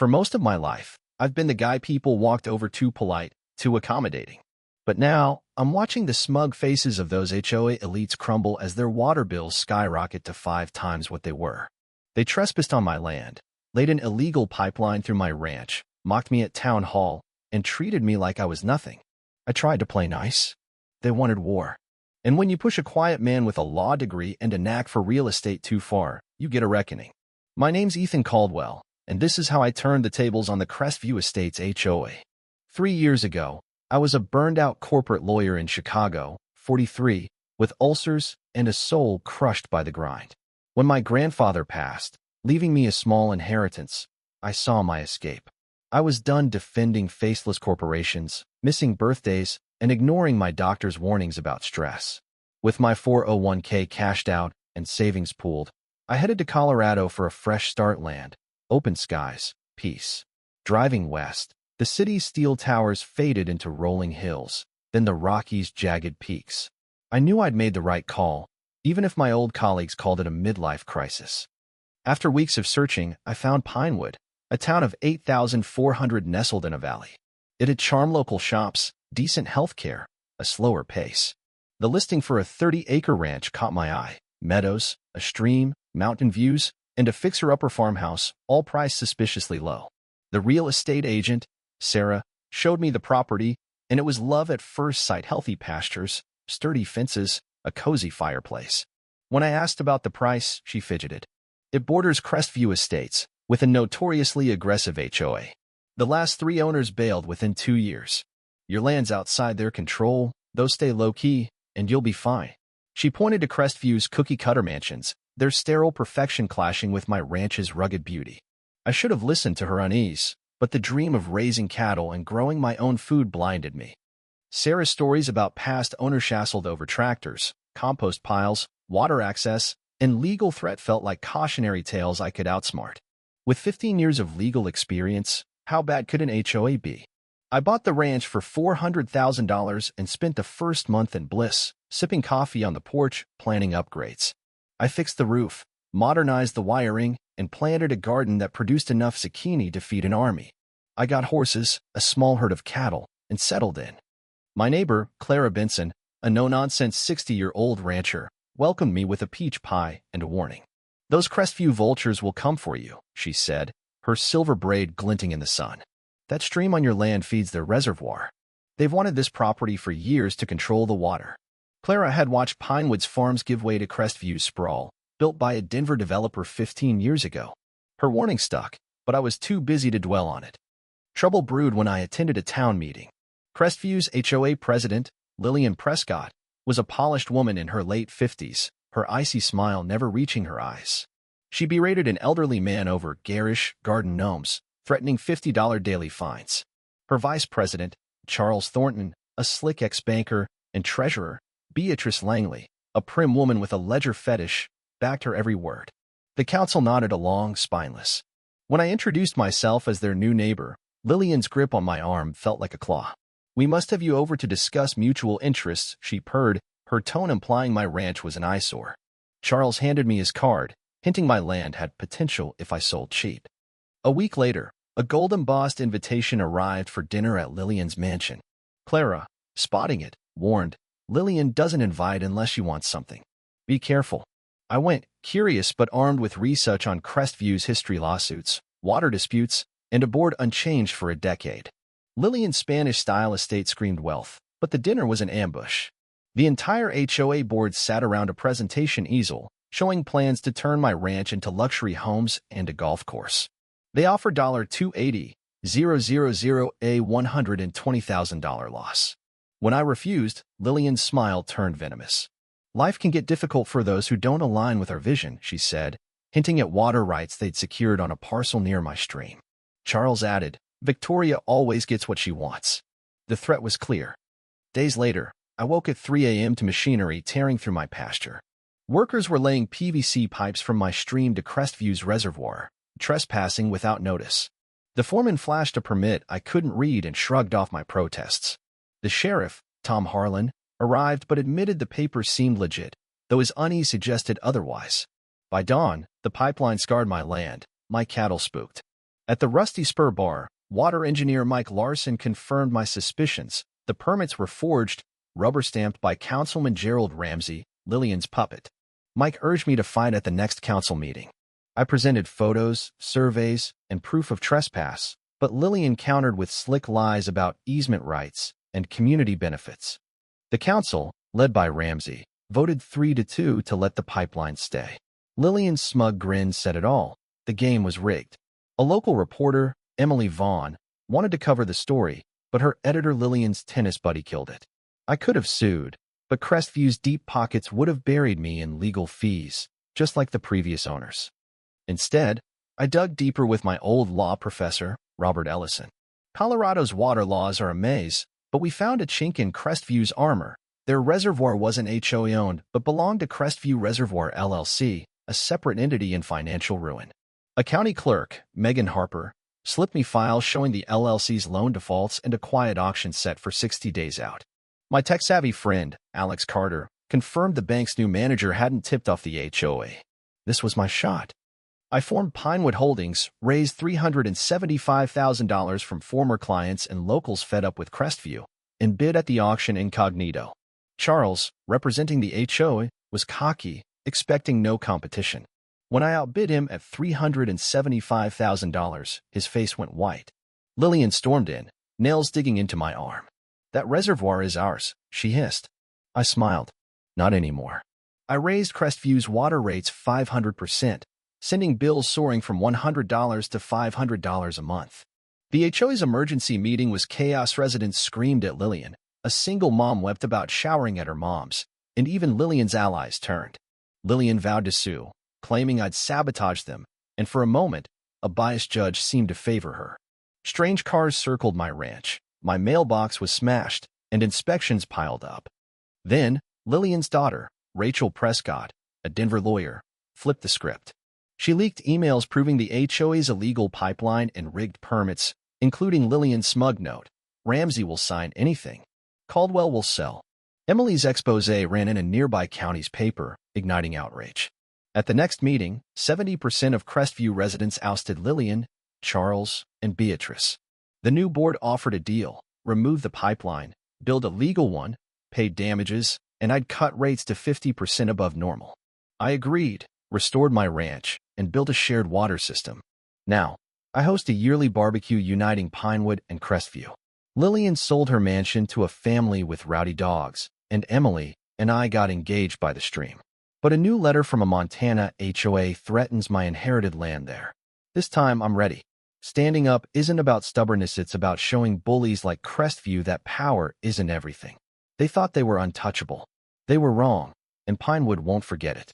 For most of my life, I've been the guy people walked over too polite, too accommodating. But now, I'm watching the smug faces of those HOA elites crumble as their water bills skyrocket to 5 times what they were. They trespassed on my land, laid an illegal pipeline through my ranch, mocked me at town hall, and treated me like I was nothing. I tried to play nice. They wanted war. And when you push a quiet man with a law degree and a knack for real estate too far, you get a reckoning. My name's Ethan Caldwell, and this is how I turned the tables on the Crestview Estates HOA. 3 years ago, I was a burned-out corporate lawyer in Chicago, 43, with ulcers and a soul crushed by the grind. When my grandfather passed, leaving me a small inheritance, I saw my escape. I was done defending faceless corporations, missing birthdays, and ignoring my doctor's warnings about stress. With my 401k cashed out and savings pooled, I headed to Colorado for a fresh start. Land, open skies, peace. Driving west, the city's steel towers faded into rolling hills, then the Rockies' jagged peaks. I knew I'd made the right call, even if my old colleagues called it a midlife crisis. After weeks of searching, I found Pinewood, a town of 8,400 nestled in a valley. It had charm local shops, decent health care, a slower pace. The listing for a 30-acre ranch caught my eye. Meadows, a stream, mountain views, and a fixer-upper farmhouse, all priced suspiciously low. The real estate agent, Sarah, showed me the property, and it was love at first sight. Healthy pastures, sturdy fences, a cozy fireplace. When I asked about the price, she fidgeted. It borders Crestview Estates, with a notoriously aggressive HOA. The last 3 owners bailed within 2 years. Your land's outside their control, those stay low-key, and you'll be fine. She pointed to Crestview's cookie-cutter mansions, their sterile perfection clashing with my ranch's rugged beauty. I should have listened to her unease, but the dream of raising cattle and growing my own food blinded me. Sarah's stories about past owners hassled over tractors, compost piles, water access, and legal threat felt like cautionary tales I could outsmart. With 15 years of legal experience, how bad could an HOA be? I bought the ranch for $400,000 and spent the first month in bliss, sipping coffee on the porch, planning upgrades. I fixed the roof, modernized the wiring, and planted a garden that produced enough zucchini to feed an army. I got horses, a small herd of cattle, and settled in. My neighbor, Clara Benson, a no-nonsense 60-year-old rancher, welcomed me with a peach pie and a warning. "Those Crestview vultures will come for you," she said, her silver braid glinting in the sun. "That stream on your land feeds their reservoir. They've wanted this property for years to control the water." Clara had watched Pinewood's farms give way to Crestview's sprawl, built by a Denver developer 15 years ago. Her warning stuck, but I was too busy to dwell on it. Trouble brewed when I attended a town meeting. Crestview's HOA president, Lillian Prescott, was a polished woman in her late 50s, her icy smile never reaching her eyes. She berated an elderly man over garish garden gnomes, threatening $50 daily fines. Her vice president, Charles Thornton, a slick ex-banker, and treasurer, Beatrice Langley, a prim woman with a ledger fetish, backed her every word. The council nodded along, spineless. When I introduced myself as their new neighbor, Lillian's grip on my arm felt like a claw. "We must have you over to discuss mutual interests," she purred, her tone implying my ranch was an eyesore. Charles handed me his card, hinting my land had potential if I sold cheap. A week later, a gold-embossed invitation arrived for dinner at Lillian's mansion. Clara, spotting it, warned, "Lillian doesn't invite unless she wants something. Be careful." I went, curious but armed with research on Crestview's history, lawsuits, water disputes, and a board unchanged for a decade. Lillian's Spanish-style estate screamed wealth, but the dinner was an ambush. The entire HOA board sat around a presentation easel, showing plans to turn my ranch into luxury homes and a golf course. They offered $280,000 a $120,000 loss. When I refused, Lillian's smile turned venomous. "Life can get difficult for those who don't align with our vision," she said, hinting at water rights they'd secured on a parcel near my stream. Charles added, "Victoria always gets what she wants." The threat was clear. Days later, I woke at 3 a.m. to machinery tearing through my pasture. Workers were laying PVC pipes from my stream to Crestview's reservoir, trespassing without notice. The foreman flashed a permit I couldn't read and shrugged off my protests. The sheriff, Tom Harlan, arrived but admitted the papers seemed legit, though his unease suggested otherwise. By dawn, the pipeline scarred my land, my cattle spooked. At the Rusty Spur Bar, water engineer Mike Larson confirmed my suspicions. The permits were forged, rubber-stamped by Councilman Gerald Ramsey, Lillian's puppet. Mike urged me to fight at the next council meeting. I presented photos, surveys, and proof of trespass, but Lillian countered with slick lies about easement rights and community benefits. The council, led by Ramsey, voted 3-2 to let the pipeline stay. Lillian's smug grin said it all. The game was rigged. A local reporter, Emily Vaughn, wanted to cover the story, but her editor Lillian's tennis buddy killed it. I could have sued, but Crestview's deep pockets would have buried me in legal fees, just like the previous owners. Instead, I dug deeper with my old law professor, Robert Ellison. Colorado's water laws are a maze, but we found a chink in Crestview's armor. Their reservoir wasn't HOA owned, but belonged to Crestview Reservoir LLC, a separate entity in financial ruin. A county clerk, Megan Harper, slipped me files showing the LLC's loan defaults and a quiet auction set for 60 days out. My tech-savvy friend, Alex Carter, confirmed the bank's new manager hadn't tipped off the HOA. This was my shot. I formed Pinewood Holdings, raised $375,000 from former clients and locals fed up with Crestview, and bid at the auction incognito. Charles, representing the HOA, was cocky, expecting no competition. When I outbid him at $375,000, his face went white. Lillian stormed in, nails digging into my arm. "That reservoir is ours," she hissed. I smiled. Not anymore. I raised Crestview's water rates 500%, sending bills soaring from $100 to $500 a month. The HOA's emergency meeting was chaos. Residents screamed at Lillian. A single mom wept about showering at her mom's, and even Lillian's allies turned. Lillian vowed to sue, claiming I'd sabotaged them, and for a moment, a biased judge seemed to favor her. Strange cars circled my ranch. My mailbox was smashed, and inspections piled up. Then, Lillian's daughter, Rachel Prescott, a Denver lawyer, flipped the script. She leaked emails proving the HOA's illegal pipeline and rigged permits, including Lillian's smug note. "Ramsey will sign anything. Caldwell will sell." Emily's expose ran in a nearby county's paper, igniting outrage. At the next meeting, 70% of Crestview residents ousted Lillian, Charles, and Beatrice. The new board offered a deal: remove the pipeline, build a legal one, pay damages, and I'd cut rates to 50% above normal. I agreed, restored my ranch, and built a shared water system. Now, I host a yearly barbecue uniting Pinewood and Crestview. Lillian sold her mansion to a family with rowdy dogs, and Emily and I got engaged by the stream. But a new letter from a Montana HOA threatens my inherited land there. This time I'm ready. Standing up isn't about stubbornness, it's about showing bullies like Crestview that power isn't everything. They thought they were untouchable. They were wrong, and Pinewood won't forget it.